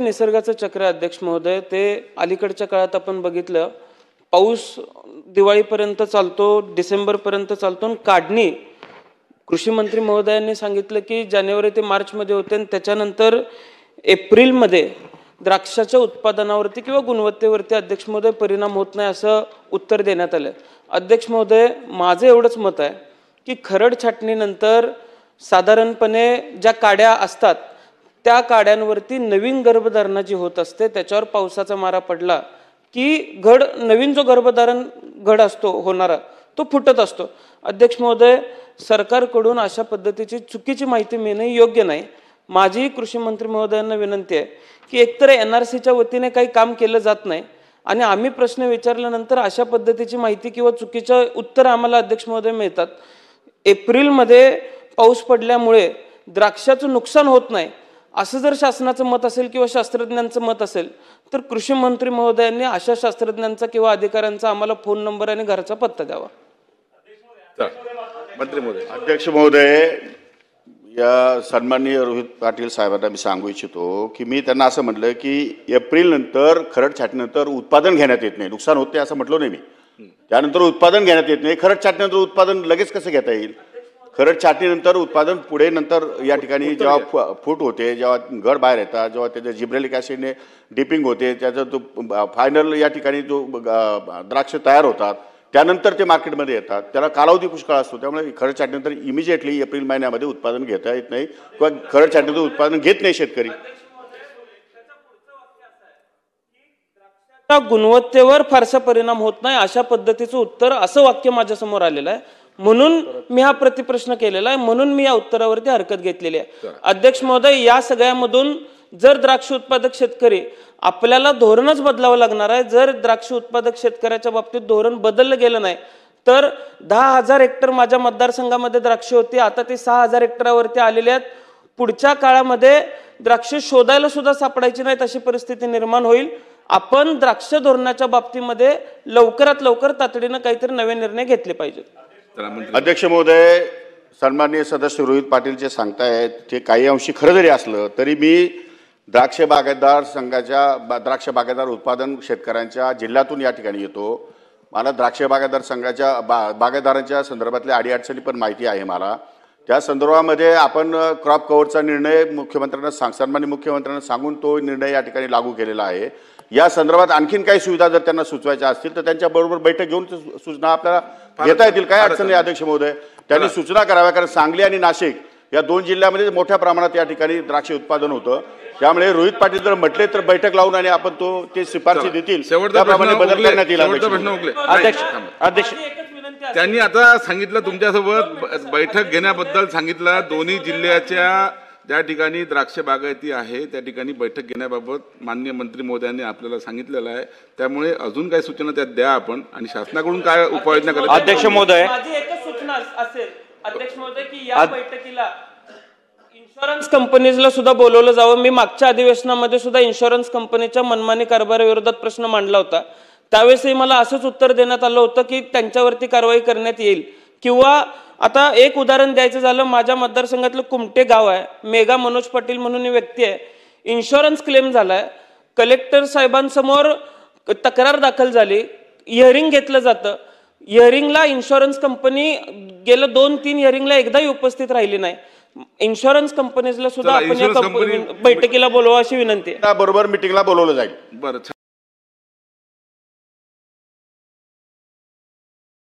निसर्गाचं चक्र अध्यक्ष महोदय, ते अलीकडच्या काळात आपण बघितलं, पाऊस दिवाळीपर्यंत चालतो, डिसेंबरपर्यंत चालतो आणि काढणी कृषी मंत्री महोदयांनी सांगितलं की जानेवारी ते मार्चमध्ये होते आणि त्याच्यानंतर एप्रिलमध्ये द्राक्षाच्या उत्पादनावरती किंवा गुणवत्तेवरती अध्यक्ष महोदय परिणाम होत नाही असं उत्तर देण्यात आलं। अध्यक्ष महोदय, माझं एवढंच मत आहे की खरड छाटणीनंतर साधारणपणे ज्या काड्या असतात त्या काड्यांवरती नवीन गर्भधारणा जी होत असते त्याच्यावर पावसाचा मारा पडला की नवीन जो गर्भधारण घड असतो होणारा तो फुटत असतो। अध्यक्ष महोदय, सरकारकडून अशा पद्धतीची चुकीची माहिती मिळणे योग्य नाही। माझी कृषी मंत्री महोदयांना विनंती आहे की एकतर NRCच्या वतीने काही काम केलं जात नाही आणि आम्ही प्रश्न विचारल्यानंतर अशा पद्धतीची माहिती किंवा चुकीचं उत्तर आम्हाला अध्यक्ष महोदय मिळतात। एप्रिलमध्ये पाऊस पडल्यामुळे द्राक्षाचं नुकसान होत नाही असं जर शासनाचं मत असेल किंवा शास्त्रज्ञांचं मत असेल तर कृषी मंत्री महोदयांनी अशा शास्त्रज्ञांचा किंवा अधिकाऱ्यांचा आम्हाला फोन नंबर आणि घरचा पत्ता द्यावा। मंत्री महोदय, अध्यक्ष महोदय, या सन्माननीय रोहित पाटील साहेबांना मी सांगू इच्छितो की मी त्यांना असं म्हटलं की एप्रिल नंतर खरड छाटणीनंतर उत्पादन घेण्यात येत नाही, नुकसान होते असं म्हटलं नाही मी। त्यानंतर उत्पादन घेण्यात येत नाही, खरड छाटणीनंतर उत्पादन लगेच कसं घेता येईल? खरड छाटणीनंतर उत्पादन पुढे नंतर या ठिकाणी जेव्हा फूट होते, जेव्हा घड बाहेर येतात, जेव्हा त्याच्या जिब्रेलिक ॲसिडने डिपिंग होते, त्याचा तो फायनल या ठिकाणी जो द्राक्ष तयार होतात त्यानंतर ते मार्केटमध्ये येतात, त्याला कालावधी पुष्कळ असतो। त्यामुळे खरड छाटणीनंतर इमिजिएटली एप्रिल महिन्यामध्ये उत्पादन घेता येत नाही किंवा खरड छाटणीनंतर उत्पादन घेत नाही शेतकरी। गुणवत्तेवर फारसा परिणाम होत नाही अशा पद्धतीचं उत्तर असं वाक्य माझ्या समोर आलेलं आहे, म्हणून मी हा प्रतिप्रश्न केलेला आहे, म्हणून मी या उत्तरावरती हरकत घेतलेली आहे। अध्यक्ष महोदय, या सगळ्यामधून जर द्राक्ष उत्पादक शेतकरी आपल्याला धोरणच बदलावं लागणार आहे, जर द्राक्ष उत्पादक शेतकऱ्याच्या बाबतीत धोरण बदललं गेलं नाही तर 10,000 हेक्टर माझ्या मतदारसंघामध्ये द्राक्ष होती, आता ते 6,000 हेक्टरवरती आलेले आहेत। पुढच्या काळामध्ये द्राक्ष शोधायला सुद्धा सापडायची नाहीत अशी परिस्थिती निर्माण होईल। आपण द्राक्ष धोरणाच्या बाबतीमध्ये लवकरात लवकर तातडीनं काहीतरी नवे निर्णय घेतले पाहिजेत। अध्यक्ष महोदय, सन्माननीय सदस्य रोहित पाटील जे सांगतायत ते काही अंशी खरं जरी असलं तरी मी द्राक्ष बागायतदार उत्पादन शेतकऱ्यांच्या जिल्ह्यातून या ठिकाणी येतो। मला द्राक्ष बागायतदार संघाच्या बागायतदारांच्या संदर्भातल्या अडीअडचणी पण माहिती आहे मला। त्या संदर्भामध्ये आपण क्रॉप कव्हरचा निर्णय सन्माननीय मुख्यमंत्र्यांना सांगून तो निर्णय या ठिकाणी लागू केलेला आहे। या संदर्भात आणखीन काही सुविधा जर त्यांना सुचवायच्या असतील तर त्यांच्याबरोबर बैठक घेऊन सूचना आपल्याला घेता येतील, काय अडचण नाही अध्यक्ष महोदय। त्यांनी सूचना कराव्या, कारण सांगली आणि नाशिक या 2 जिल्ह्यामध्ये मोठ्या प्रमाणात या ठिकाणी द्राक्ष उत्पादन होतं। त्यामुळे रोहित पाटील जर म्हटले तर बैठक लावून आणि आपण ते शिफारशी देतील त्याप्रमाणे बदल करण्यात येईल। अध्यक्ष, त्यांनी आता सांगितलं तुमच्यासोबत बैठक घेण्याबद्दल सांगितलं, दोन्ही जिल्ह्याच्या ज्या ठिकाणी द्राक्ष बागायती आहे त्या ठिकाणी बैठक घेण्याबाबत माननीय मंत्री महोदयांनी आपल्याला सांगितलेलं आहे। त्यामुळे अजून काही सूचना त्यात द्या आपण आणि शासनाकडून काय उपाययोजना करायची। अध्यक्ष महोदय, माझी एकच सूचना असेल अध्यक्ष महोदय की या बैठकीला इन्शुरन्स कंपनीजला सुद्धा बोलवलं जावं। मी मागच्या अधिवेशनामध्ये सुद्धा इन्शुरन्स कंपनीच्या मनमानी कारभाराविरोधात प्रश्न मांडला होता, त्यावेळेसही मला असंच उत्तर देण्यात आलं होतं की त्यांच्यावरती कारवाई करण्यात येईल। किंवा आता एक उदाहरण द्यायचं झालं, माझ्या मतदारसंघातलं कुमटे गाव आहे, मेघा मनोज पाटील म्हणून व्यक्ती आहे, इन्शुरन्स क्लेम झालाय, कलेक्टर साहेबांसमोर तक्रार दाखल झाली, हिअरिंग घेतलं जातं, हिअरिंगला इन्शुरन्स कंपनी गेलं 2-3 हिअरिंगला एकदाही उपस्थित राहिली नाही। इन्शुरन्स कंपनीजला सुद्धा आपण या बैठकीला बोलवा अशी विनंती आहे। बरोबर मीटिंगला बोलवलं जाईल।